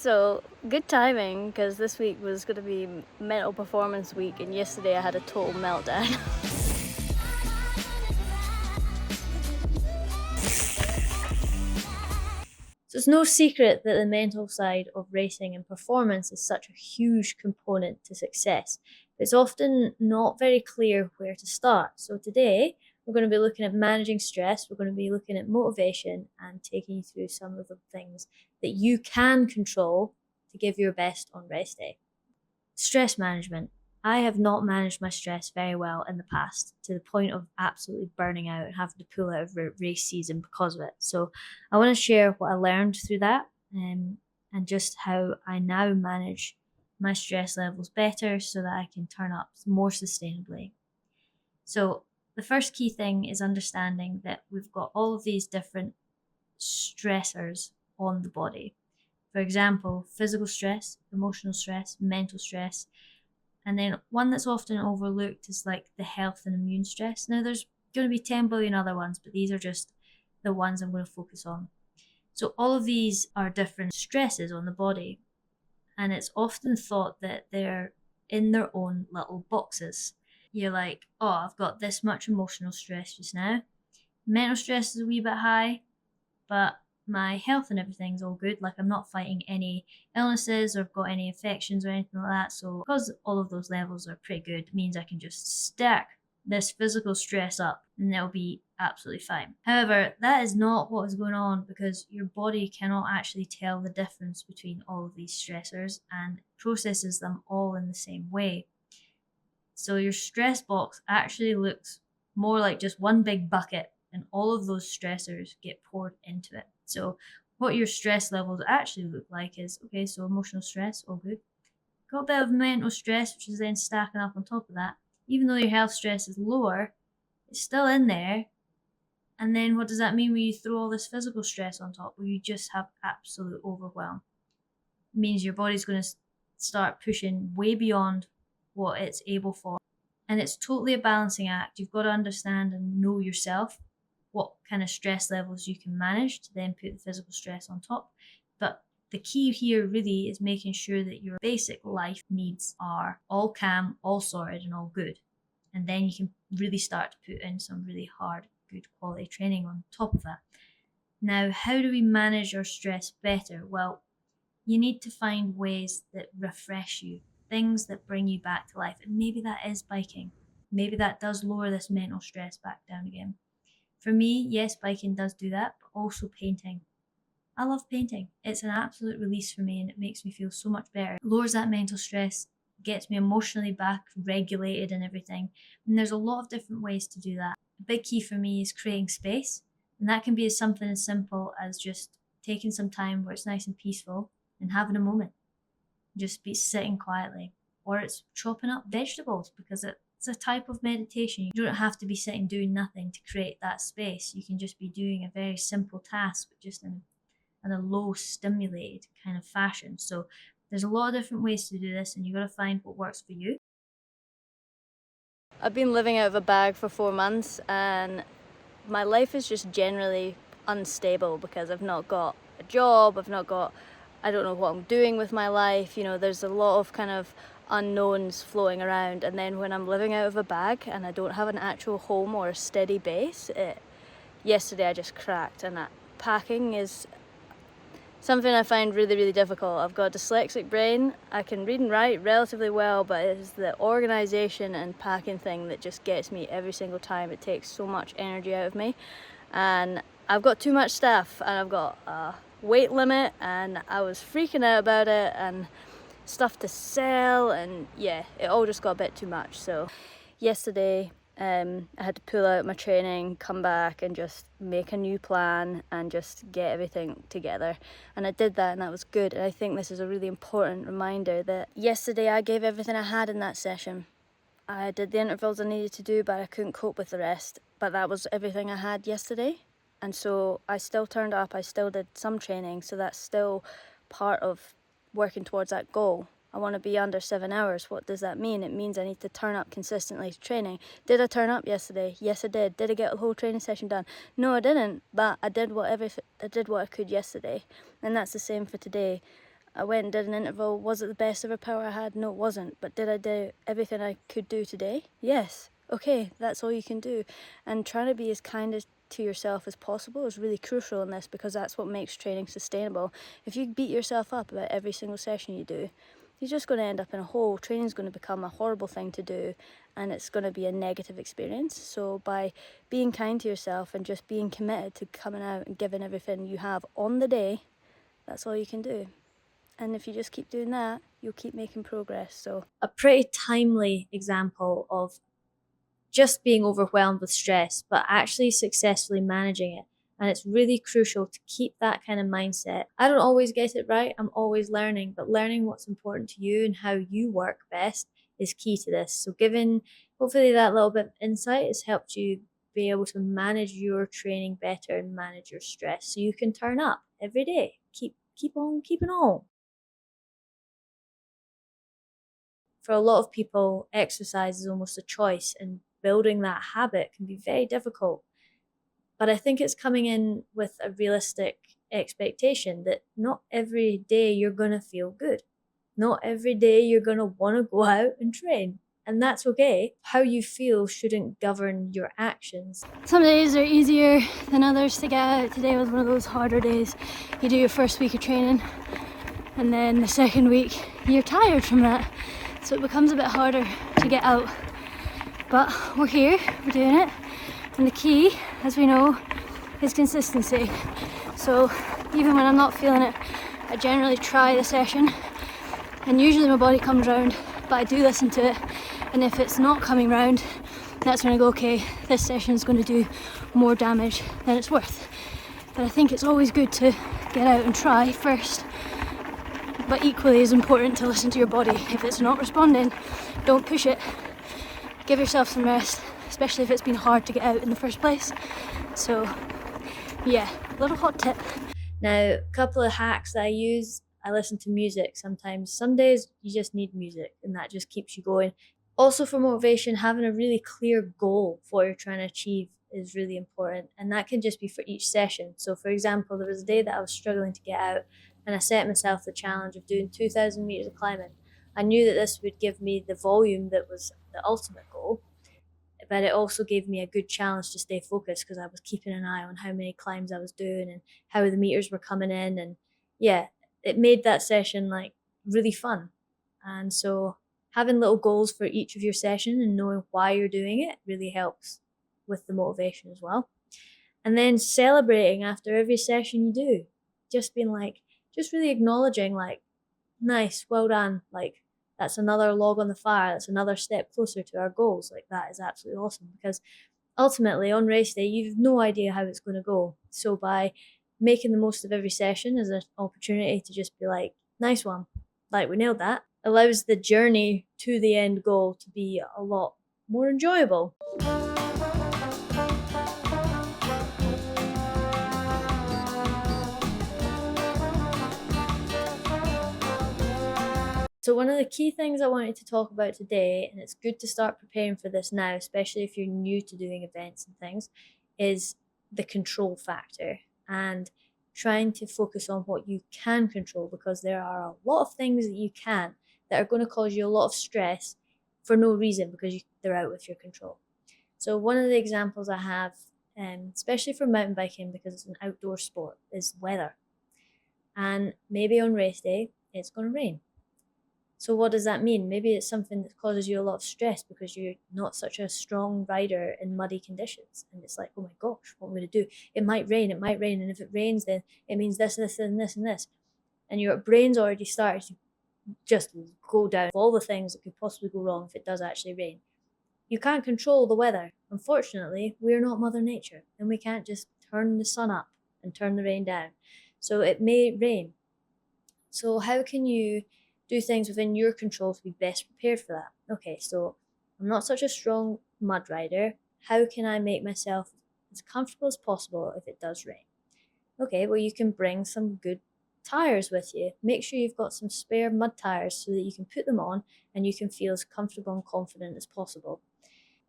So, good timing, because this week was going to be mental performance week, and yesterday I had a total meltdown. So it's no secret that the mental side of racing and performance is such a huge component to success. It's often not very clear where to start. So today we're going to be looking at managing stress, we're going to be looking at motivation and taking you through some of the things that you can control to give your best on race day. Stress management. I have not managed my stress very well in the past, to the point of absolutely burning out and having to pull out of race season because of it. So I want to share what I learned through that, and just how I now manage my stress levels better so that I can turn up more sustainably. So the first key thing is understanding that we've got all of these different stressors on the body. For example, physical stress, emotional stress, mental stress, and then one that's often overlooked is like the health and immune stress. Now, there's going to be 10 billion other ones, but these are just the ones I'm going to focus on. So, all of these are different stresses on the body, and it's often thought that they're in their own little boxes. You're like, oh, I've got this much emotional stress just now. Mental stress is a wee bit high, but my health and everything's all good. Like, I'm not fighting any illnesses or got any infections or anything like that. So because all of those levels are pretty good, it means I can just stack this physical stress up and it'll be absolutely fine. However, that is not what is going on, because your body cannot actually tell the difference between all of these stressors and processes them all in the same way. So your stress box actually looks more like just one big bucket, and all of those stressors get poured into it. So what your stress levels actually look like is, okay, so emotional stress, all good. Got a bit of mental stress, which is then stacking up on top of that. Even though your health stress is lower, it's still in there. And then what does that mean when you throw all this physical stress on top? Well, you just have absolute overwhelm. It means your body's going to start pushing way beyond what it's able for. And it's totally a balancing act. You've got to understand and know yourself what kind of stress levels you can manage to then put the physical stress on top. But the key here really is making sure that your basic life needs are all calm, all sorted, and all good. And then you can really start to put in some really hard, good quality training on top of that. Now, how do we manage our stress better? Well, you need to find ways that refresh you, things that bring you back to life. And maybe that is biking. Maybe that does lower this mental stress back down again. For me, yes, biking does do that, but also painting. I love painting. It's an absolute release for me and it makes me feel so much better. It lowers that mental stress, gets me emotionally back regulated and everything. And there's a lot of different ways to do that. A big key for me is creating space. And that can be something as simple as just taking some time where it's nice and peaceful and having a moment. Just be sitting quietly. Or it's chopping up vegetables, because it's a type of meditation. You don't have to be sitting doing nothing to create that space. You can just be doing a very simple task, but just in a low stimulated kind of fashion. So there's a lot of different ways to do this, and you've got to find what works for you. I've been living out of a bag for 4 months, and my life is just generally unstable because I've not got a job, I don't know what I'm doing with my life. There's a lot of kind of unknowns floating around. And then when I'm living out of a bag and I don't have an actual home or a steady base, yesterday I just cracked. And that packing is something I find really, really difficult. I've got a dyslexic brain. I can read and write relatively well, but it's the organisation and packing thing that just gets me every single time. It takes so much energy out of me. And I've got too much stuff, and I've got a weight limit, and I was freaking out about it, and stuff to sell, and yeah, it all just got a bit too much. So yesterday I had to pull out my training, come back and just make a new plan and just get everything together. And I did that, and that was good. And I think this is a really important reminder that yesterday I gave everything I had in that session. I did the intervals I needed to do, but I couldn't cope with the rest. But that was everything I had yesterday. And so I still turned up, I still did some training, so that's still part of working towards that goal. I want to be under 7 hours. What does that mean? It means I need to turn up consistently to training. Did I turn up yesterday? Yes, I did. Did I get a whole training session done? No, I didn't, but I did what I could yesterday. And that's the same for today. I went and did an interval. Was it the best ever power I had? No, it wasn't. But did I do everything I could do today? Yes. Okay, that's all you can do. And trying to be as kind to yourself as possible is really crucial in this, because that's what makes training sustainable. If you beat yourself up about every single session you do, you're just going to end up in a hole. Training's going to become a horrible thing to do, and it's going to be a negative experience. So by being kind to yourself and just being committed to coming out and giving everything you have on the day, that's all you can do. And if you just keep doing that, you'll keep making progress. So A pretty timely example of just being overwhelmed with stress, but actually successfully managing it. And it's really crucial to keep that kind of mindset. I don't always get it right. I'm always learning, but learning what's important to you and how you work best is key to this. So giving hopefully that little bit of insight has helped you be able to manage your training better and manage your stress so you can turn up every day. Keep on keeping on. For a lot of people, exercise is almost a choice, and building that habit can be very difficult. But I think it's coming in with a realistic expectation that not every day you're going to feel good. Not every day you're going to want to go out and train. And that's okay. How you feel shouldn't govern your actions. some days are easier than others to get out. Today was one of those harder days. You do your first week of training, and then the second week you're tired from that, so it becomes a bit harder to get out. But we're here, we're doing it, and the key, as we know, is consistency. So even when I'm not feeling it, I generally try the session, and usually my body comes round, but I do listen to it. And if it's not coming round, that's when I go, okay, this session is going to do more damage than it's worth. But I think it's always good to get out and try first, but equally as important to listen to your body. If it's not responding, don't push it. Give yourself some rest, especially if it's been hard to get out in the first place. So yeah, little hot tip. Now, a couple of hacks that I use, I listen to music sometimes. Some days you just need music and that just keeps you going. Also, for motivation, having a really clear goal for what you're trying to achieve is really important. And that can just be for each session. So, for example, there was a day that I was struggling to get out, and I set myself the challenge of doing 2,000 meters of climbing. I knew that this would give me the volume that was the ultimate goal, but it also gave me a good challenge to stay focused because I was keeping an eye on how many climbs I was doing and how the meters were coming in. And yeah, it made that session like really fun. And so having little goals for each of your session and knowing why you're doing it really helps with the motivation as well. And then celebrating after every session you do, just being like, just really acknowledging like, nice, well done. Like, that's another log on the fire. That's another step closer to our goals. Like, that is absolutely awesome because ultimately on race day, you've no idea how it's going to go. So, by making the most of every session as an opportunity to just be like, nice one, like, we nailed that, allows the journey to the end goal to be a lot more enjoyable. So, one of the key things I wanted to talk about today, and it's good to start preparing for this now, especially if you're new to doing events and things, is the control factor and trying to focus on what you can control, because there are a lot of things that you can that are going to cause you a lot of stress for no reason because they're out of your control. So, one of the examples I have, especially for mountain biking because it's an outdoor sport, is weather. And maybe on race day, it's going to rain. So what does that mean? Maybe it's something that causes you a lot of stress because you're not such a strong rider in muddy conditions. And it's like, oh my gosh, what am I going to do? It might rain, And if it rains, then it means this, and this, and this. And your brain's already started to just go down all the things that could possibly go wrong if it does actually rain. You can't control the weather. Unfortunately, we're not Mother Nature, and we can't just turn the sun up and turn the rain down. So it may rain. So how can you do things within your control to be best prepared for that? Okay, so I'm not such a strong mud rider. How can I make myself as comfortable as possible if it does rain? Okay, well, you can bring some good tires with you. Make sure you've got some spare mud tires so that you can put them on and you can feel as comfortable and confident as possible.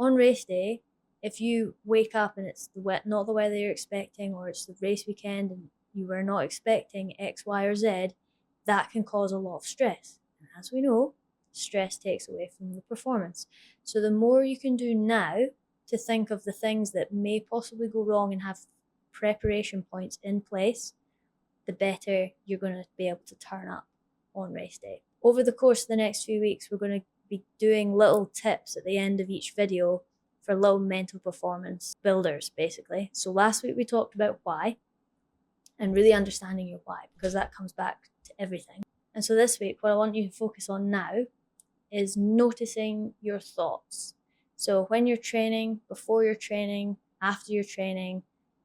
On race day, if you wake up and it's not the weather you're expecting, or it's the race weekend and you were not expecting X, Y, or Z, that can cause a lot of stress. And as we know, stress takes away from the performance. So the more you can do now to think of the things that may possibly go wrong and have preparation points in place, the better you're going to be able to turn up on race day. Over the course of the next few weeks, we're going to be doing little tips at the end of each video for little mental performance builders, basically. So last week we talked about why and really understanding your why, because that comes back to everything. And so this week, what I want you to focus on now is noticing your thoughts. So when you're training, before you're training, after you're training,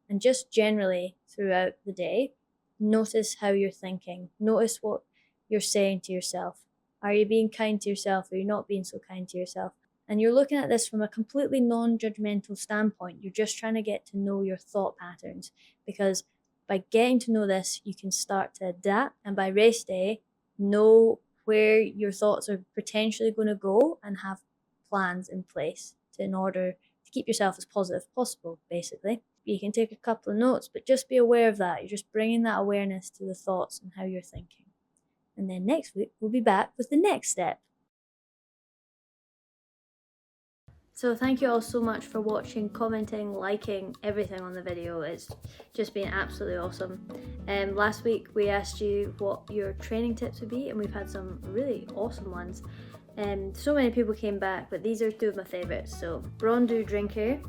and just generally throughout the day, notice how you're thinking. Notice what you're saying to yourself. Are you being kind to yourself? Are you not being so kind to yourself? And you're looking at this from a completely non-judgmental standpoint. You're just trying to get to know your thought patterns, because by getting to know this, you can start to adapt, and by race day, know where your thoughts are potentially going to go and have plans in place in order to keep yourself as positive as possible, basically. You can take a couple of notes, but just be aware of that. You're just bringing that awareness to the thoughts and how you're thinking. And then next week, we'll be back with the next step. So thank you all so much for watching, commenting, liking, everything on the video. It's just been absolutely awesome. Last week we asked you what your training tips would be, and we've had some really awesome ones. So many people came back, but these are two of my favourites. So Brondu Drinker,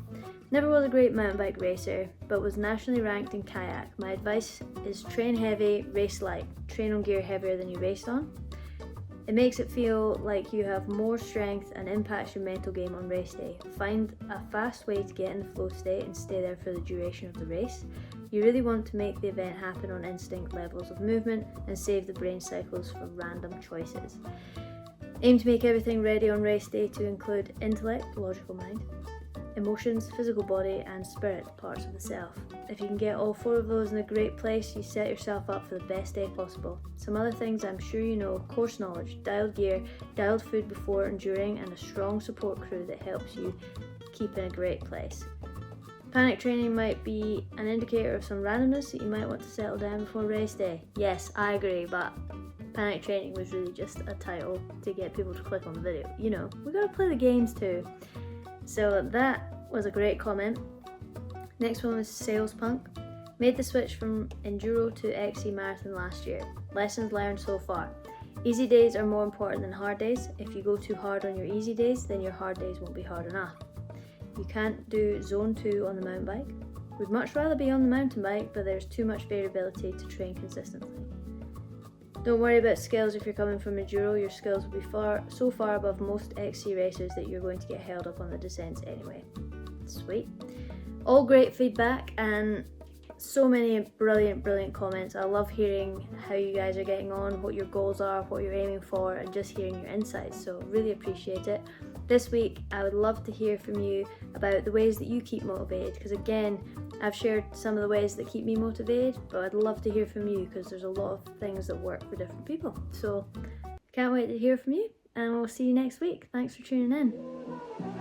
never was a great mountain bike racer, but was nationally ranked in kayak. My advice is train heavy, race light. Train on gear heavier than you raced on. It makes it feel like you have more strength and impacts your mental game on race day. Find a fast way to get in the flow state and stay there for the duration of the race. You really want to make the event happen on instinct levels of movement and save the brain cycles for random choices. Aim to make everything ready on race day to include intellect, logical mind, emotions, physical body, and spirit, parts of the self. If you can get all four of those in a great place, you set yourself up for the best day possible. Some other things I'm sure you know: course knowledge, dialed gear, dialed food before and during, and a strong support crew that helps you keep in a great place. Panic training might be an indicator of some randomness that you might want to settle down before race day. Yes, I agree, but panic training was really just a title to get people to click on the video. You know, we gotta play the games too. So that was a great comment. Next one was Sales Punk. Made the switch from Enduro to XC Marathon last year. Lessons learned so far. Easy days are more important than hard days. If you go too hard on your easy days, then your hard days won't be hard enough. You can't do zone 2 on the mountain bike. We'd much rather be on the mountain bike, but there's too much variability to train consistently. Don't worry about skills if you're coming from Enduro. Your skills will be so far above most XC racers that you're going to get held up on the descents anyway. Sweet. All great feedback and so many brilliant comments. I love hearing how you guys are getting on, what your goals are, what you're aiming for, and just hearing your insights, so really appreciate it. This week I would love to hear from you about the ways that you keep motivated, because again, I've shared some of the ways that keep me motivated, but I'd love to hear from you because there's a lot of things that work for different people. So can't wait to hear from you, and we'll see you next week. Thanks for tuning in.